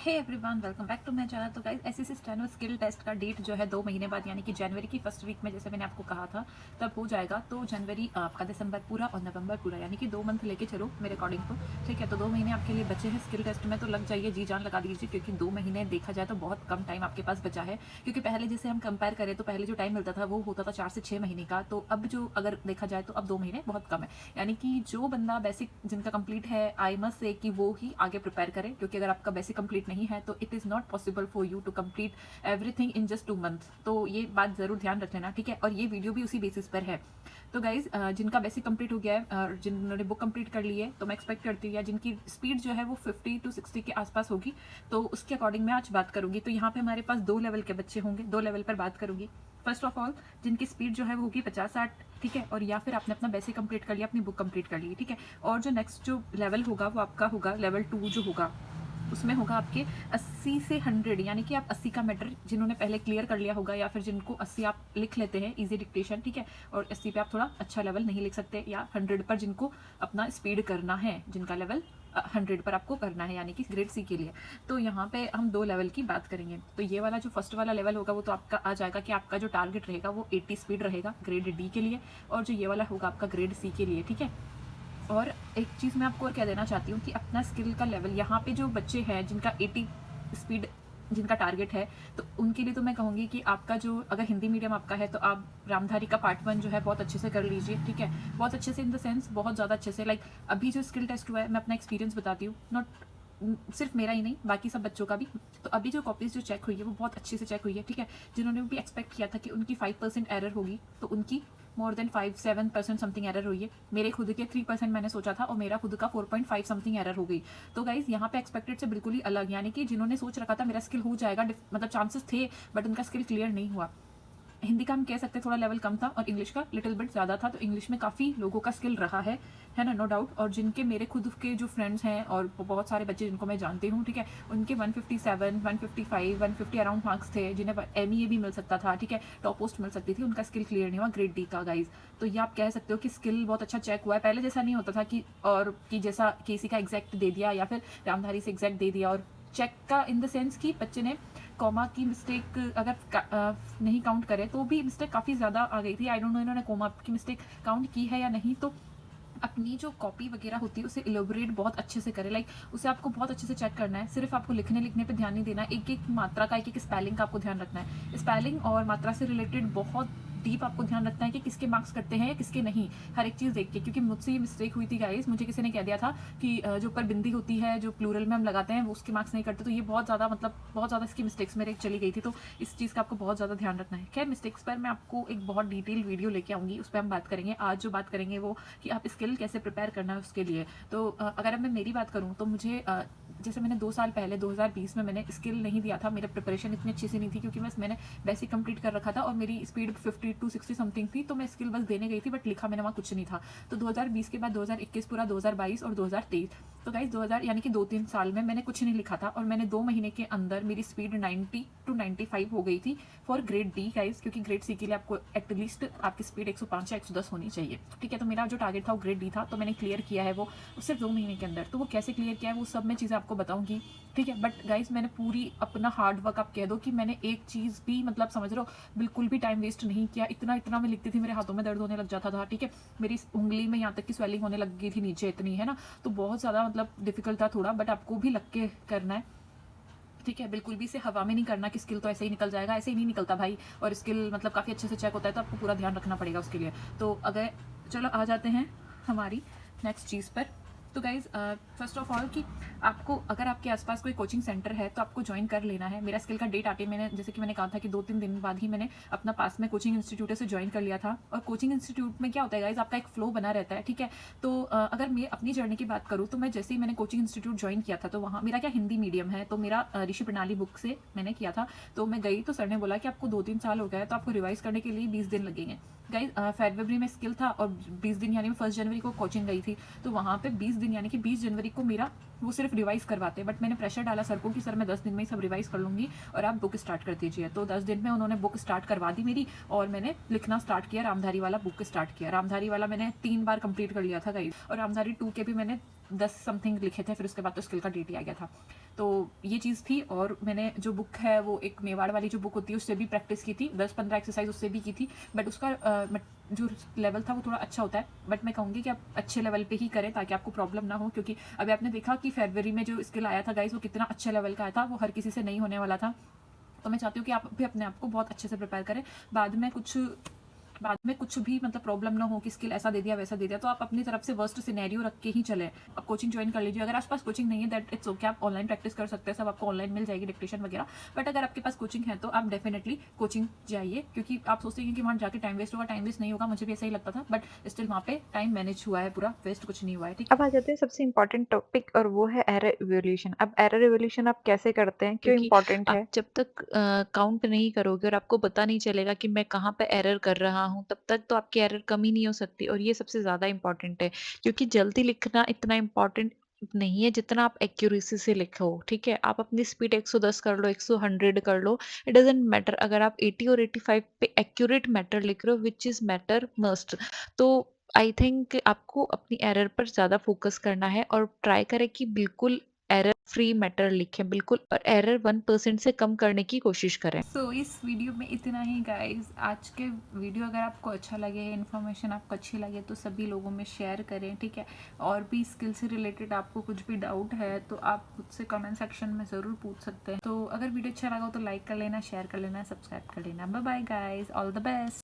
Hey everyone, welcome back to my channel. तो guys, SSC steno skill test का date जो है 2 महीने बाद यानी कि जनवरी की फर्स्ट वीक में, जैसे मैंने आपको कहा था, तब हो जाएगा। तो जनवरी आपका, दिसंबर पूरा और नवंबर पूरा, यानी कि 2 मंथ लेके चलो मेरे अकॉर्डिंग तो। ठीक है, तो 2 महीने आपके लिए बचे हैं स्किल टेस्ट में, तो लग जाइए, जी जान लगा दीजिए, क्योंकि 2 महीने देखा जाए तो बहुत कम टाइम आपके पास बचा है। क्योंकि पहले जैसे हम कंपेयर करें तो पहले जो टाइम मिलता था वो होता था 4 से 6 महीने का, तो अब जो अगर देखा जाए तो अब 2 महीने बहुत कम है। यानी कि जो बंदा बेसिक जिनका कंप्लीट है, आई मस्ट से कि वो ही आगे प्रिपेयर करे, क्योंकि अगर आपका बेसिक कंप्लीट नहीं है तो it is not possible for you to complete everything in just 2 month. तो ये बात ज़रूर ध्यान रख लेना, ठीक है। और ये वीडियो भी उसी बेसिस पर है। तो गाइज, जिनका बेसिक कंप्लीट हो गया है, जिन्होंने बुक कंप्लीट कर ली है, तो मैं एक्सपेक्ट करती हूँ, या जिनकी स्पीड जो है वो 50 to 60 के आसपास होगी, तो उसके अकॉर्डिंग मैं आज बात करूंगी। तो यहाँ पे हमारे पास 2 लेवल के बच्चे होंगे, 2 लेवल पर बात करूंगी। फर्स्ट ऑफ ऑल, जिनकी स्पीड जो है वो होगी 50-60, ठीक है, और या फिर आपने अपना बेसिक कंप्लीट कर लिया, अपनी बुक कंप्लीट कर ली, ठीक है। और जो नेक्स्ट जो लेवल होगा वो आपका होगा लेवल 2 जो होगा, उसमें होगा आपके 80 से 100, यानी कि आप 80 का मैटर जिन्होंने पहले क्लियर कर लिया होगा, या फिर जिनको 80 आप लिख लेते हैं इजी डिक्टेशन, ठीक है, और 80 पे आप थोड़ा अच्छा लेवल नहीं लिख सकते, या 100 पर जिनको अपना स्पीड करना है, जिनका लेवल 100 पर आपको करना है, यानी कि ग्रेड सी के लिए। तो यहाँ पे हम 2 लेवल की बात करेंगे। तो ये वाला जो फर्स्ट वाला लेवल होगा वो तो आपका आ जाएगा कि आपका जो टारगेट रहेगा वो 80 स्पीड रहेगा ग्रेड डी के लिए, और जो ये वाला होगा आपका ग्रेड सी के लिए, ठीक है। और एक चीज़ मैं आपको और क्या देना चाहती हूँ कि अपना स्किल का लेवल, यहाँ पे जो बच्चे हैं जिनका 80 स्पीड जिनका टारगेट है, तो उनके लिए तो मैं कहूँगी कि आपका जो, अगर हिंदी मीडियम आपका है तो आप रामधारी का पार्ट 1 जो है बहुत अच्छे से कर लीजिए, ठीक है। बहुत अच्छे से इन द सेंस बहुत ज़्यादा अच्छे से, लाइक अभी जो स्किल टेस्ट हुआ है, मैं अपना एक्सपीरियंस बताती हूँ, नॉट सिर्फ मेरा ही नहीं, बाकी सब बच्चों का भी। तो अभी जो कॉपीज़ जो चेक हुई है वो बहुत अच्छे से चेक हुई है, ठीक है। जिन्होंने भी एक्सपेक्ट किया था कि उनकी 5% एरर होगी, तो उनकी मोर देन 5-7% समथिंग एरर हुई है। मेरे खुद के 3% मैंने सोचा था, और मेरा खुद का 4.5 समथिंग एरर हो गई। तो गाइज, यहाँ पे एक्सपेक्टेड से बिल्कुल ही अलग, यानी कि जिन्होंने सोच रखा था मेरा स्किल हो जाएगा, मतलब चांसेस थे, बट उनका स्किल क्लियर नहीं हुआ। हिंदी का हम कह सकते हैं थोड़ा लेवल कम था, और इंग्लिश का लिटिल बिट ज़्यादा था। तो इंग्लिश में काफ़ी लोगों का स्किल रहा है ना, नो डाउट। और जिनके मेरे खुद के जो फ्रेंड्स हैं और बहुत सारे बच्चे जिनको मैं जानती हूँ, ठीक है, उनके 157, 155, 150 अराउंड मार्क्स थे, जिन्हें MEA भी मिल सकता था, ठीक है, टॉप पोस्ट मिल सकती थी, उनका स्किल क्लियर नहीं हुआ ग्रेड डी का गाइज। तो ये आप कह सकते हो कि स्किल बहुत अच्छा चेक हुआ है, पहले जैसा नहीं होता था कि, और कि जैसा केसी का एग्जैक्ट दे दिया या फिर रामधारी से एग्जैक्ट दे दिया। और चेक का इन द सेंस कि बच्चे ने कॉमा की मिस्टेक अगर नहीं काउंट करे तो भी मिस्टेक काफ़ी ज़्यादा आ गई थी। आई डोंट नो इन्होंने कॉमा की मिस्टेक काउंट की है या नहीं। तो अपनी जो कॉपी वगैरह होती है उसे इलोबरेट बहुत अच्छे से करें, लाइक उसे आपको बहुत अच्छे से चेक करना है। सिर्फ आपको लिखने पे ध्यान नहीं देना, एक एक मात्रा का, एक एक स्पेलिंग का आपको ध्यान रखना है। स्पेलिंग और मात्रा से रिलेटेड बहुत डीप आपको ध्यान रखना है कि किसके मार्क्स कटते हैं या किसके नहीं, हर एक चीज़ देख के। क्योंकि मुझसे ये मिस्टेक हुई थी गाइस, मुझे किसी ने कह दिया था कि जो ऊपर बिंदी होती है जो प्लूरल में हम लगाते हैं वो उसके मार्क्स नहीं कटते। तो ये बहुत ज़्यादा, मतलब बहुत ज़्यादा इसकी मिस्टेक्स मेरे चली गई थी। तो इस चीज़ का आपको बहुत ज़्यादा ध्यान रखना है। खैर, मिस्टेक्स पर मैं आपको एक बहुत डिटेल वीडियो लेके आऊँगी, उस पर हम बात करेंगे। आज जो बात करेंगे वो कि आप स्किल कैसे प्रिपेयर करना है उसके लिए। तो अगर मैं मेरी बात करूँ तो मुझे जैसे मैंने 2 साल पहले 2020 में मैंने स्किल नहीं दिया था, मेरा प्रिपरेशन इतनी अच्छी से नहीं थी, क्योंकि बस मैंने बेसिक कंप्लीट कर रखा था और मेरी स्पीड 50 to 60 समथिंग थी। तो मैं स्किल बस देने गई थी, बट लिखा मैंने वहाँ कुछ नहीं था। तो 2020 के बाद 2021 पूरा, 2022 और 2023, तो गाइस 2000 यानी कि 2-3 साल में मैंने कुछ नहीं लिखा था, और मैंने 2 महीने के अंदर मेरी स्पीड 90 to 95 हो गई थी फॉर ग्रेड डी गाइस। क्योंकि ग्रेड सी के लिए आपको एटलीस्ट आपकी स्पीड 105 या 110 होनी चाहिए, ठीक है। तो मेरा जो टारगेट था वो ग्रेड डी था, तो मैंने क्लियर किया है वो सिर्फ 2 महीने के अंदर। तो वो कैसे क्लियर किया है वो सब मैं चीज़ें आपको बताऊंगी, ठीक है। बट गाइस, मैंने पूरी अपना हार्ड वर्क, आप कह दो कि मैंने एक चीज़ भी, मतलब समझ रहे हो, बिल्कुल भी टाइम वेस्ट नहीं किया। इतना इतना मैं लिखती थी, मेरे हाथों में दर्द होने लग जाता था, ठीक है। मेरी उंगली में यहाँ तक की स्वेलिंग होने लग गई थी नीचे, इतनी, है ना। तो बहुत ज़्यादा मतलब डिफिकल्ट था थोड़ा, बट आपको भी लग के करना है, ठीक है। बिल्कुल भी इसे हवा में नहीं करना कि स्किल तो ऐसे ही निकल जाएगा, ऐसे ही नहीं निकलता भाई। और स्किल मतलब काफ़ी अच्छे से चेक होता है, तो आपको पूरा ध्यान रखना पड़ेगा उसके लिए। तो अगर, चलो आ जाते हैं हमारी नेक्स्ट चीज़ पर। तो गाइज़, फर्स्ट ऑफ ऑल कि आपको, अगर आपके आसपास कोई कोचिंग सेंटर है तो आपको ज्वाइन कर लेना है। मेरा स्किल का डेट आते मैंने, जैसे कि मैंने कहा था कि 2-3 दिन बाद ही मैंने अपना पास में कोचिंग इंस्टीट्यूट से ज्वाइन कर लिया था। और कोचिंग इंस्टीट्यूट में क्या होता है गाइज़, आपका एक फ्लो बना रहता है, ठीक है। तो अगर मैं अपनी जर्नी की बात करूँ तो मैं जैसे ही मैंने कोचिंग इंस्टीट्यूट ज्वाइन किया था, तो वहाँ मेरा क्या हिंदी मीडियम है, तो मेरा ऋषि प्रणाली बुक से मैंने किया था। तो मैं गई तो सर ने बोला कि आपको 2-3 साल हो गए, तो आपको रिवाइज करने के लिए 20 दिन लगेंगे गाइज। फरवरी में स्किल था, और 20 दिन यानी मैं 1 जनवरी को कोचिंग गई थी। तो वहाँ पे 20 दिन यानी कि 20 जनवरी को मेरा वो सिर्फ रिवाइज़ करवाते हैं, बट मैंने प्रेशर डाला सर को कि सर मैं 10 दिन में ही सब रिवाइज़ कर लूँगी और आप बुक स्टार्ट कर दीजिए। तो 10 दिन में उन्होंने बुक स्टार्ट करवा दी मेरी और मैंने लिखना स्टार्ट किया, रामधारी वाला बुक स्टार्ट किया। रामधारी वाला मैंने 3 बार कंप्लीट कर लिया था गाइस, और रामधारी 2 के भी मैंने 10 समथिंग लिखे थे, फिर उसके बाद तो स्किल का डेट ही आ गया था। तो ये चीज़ थी, और मैंने जो बुक है वो एक मेवाड़ वाली जो बुक होती है उससे भी प्रैक्टिस की थी, 10-15 एक्सरसाइज उससे भी की थी, बट उसका जो लेवल था वो थोड़ा अच्छा होता है। बट मैं कहूँगी कि आप अच्छे लेवल पे ही करें ताकि आपको प्रॉब्लम ना हो, क्योंकि अभी आपने देखा कि फरवरी में जो स्किल आया था गाइस वो कितना अच्छे लेवल का आया था, वो हर किसी से नहीं होने वाला था। तो मैं चाहती हूँ कि आप भी अपने आप को बहुत अच्छे से प्रिपेयर करें, बाद में कुछ भी मतलब प्रॉब्लम ना हो कि स्किल ऐसा दे दिया वैसा दे दिया, तो आप अपनी तरफ से वर्स्ट सिनेरियो रख के ही चलें। आप कोचिंग ज्वाइन कर लीजिए, अगर आपके पास कोचिंग नहीं है दैट इट्स ओके, आप ऑनलाइन प्रैक्टिस कर सकते हैं, सब आपको ऑनलाइन मिल जाएगी डिक्टेशन वगैरह। बट अगर आपके पास कोचिंग है तो आप डेफिनेटली कोचिंग जाइए, क्योंकि आप सोचते हैं कि वहाँ जाके टाइम वेस्ट होगा, टाइम वेस्ट नहीं होगा, मुझे भी ऐसा ही लगता था, बट स्टिल वहाँ पे टाइम मैनेज हुआ है, पूरा वेस्ट कुछ नहीं हुआ है, ठीक है। अब आ जाते हैं सबसे इम्पोर्टेंट टॉपिक और वो है एरर इवैल्यूएशन। अब एरर इवैल्यूएशन आप कैसे करते हैं? क्यों क्योंकि इम्पोर्टेंट आप है? जब तक काउंट नहीं करोगे और आपको पता नहीं चलेगा कि मैं कहाँ पे एरर कर रहा हूँ, तब तक तो आपकी एरर कम ही नहीं हो सकती, और ये सबसे ज़्यादा इम्पोर्टेंट है, क्योंकि जल्दी लिखना इतना इम्पोर्टेंट नहीं है जितना आप एक्यूरेसी से लिखो, ठीक है? आप अपनी स्पीड 110 कर लो, 100 कर लो, इट डज़न्ट मैटर। अगर आप 80 और 85 पे एक्यूरेट मैटर लिख रहे हो, व्हिच इज़ मैटर मस्ट, तो आई थिंक आपको अपनी एरर पर ज़्यादा फोकस करना है और ट्राई करें कि बिल्कुल एरर फ्री मैटर लिखें बिल्कुल, और एरर 1% से कम करने की कोशिश करें। सो इस वीडियो में इतना ही गाइस। आज के वीडियो अगर आपको अच्छा लगे, इन्फॉर्मेशन आपको अच्छी लगे तो सभी लोगों में शेयर करें, ठीक है। और भी स्किल से रिलेटेड आपको कुछ भी डाउट है तो आप मुझसे कमेंट सेक्शन में ज़रूर पूछ सकते हैं। तो अगर वीडियो अच्छा लगा हो तो लाइक कर लेना, शेयर कर लेना, सब्सक्राइब कर लेना। Bye bye guys, all the best.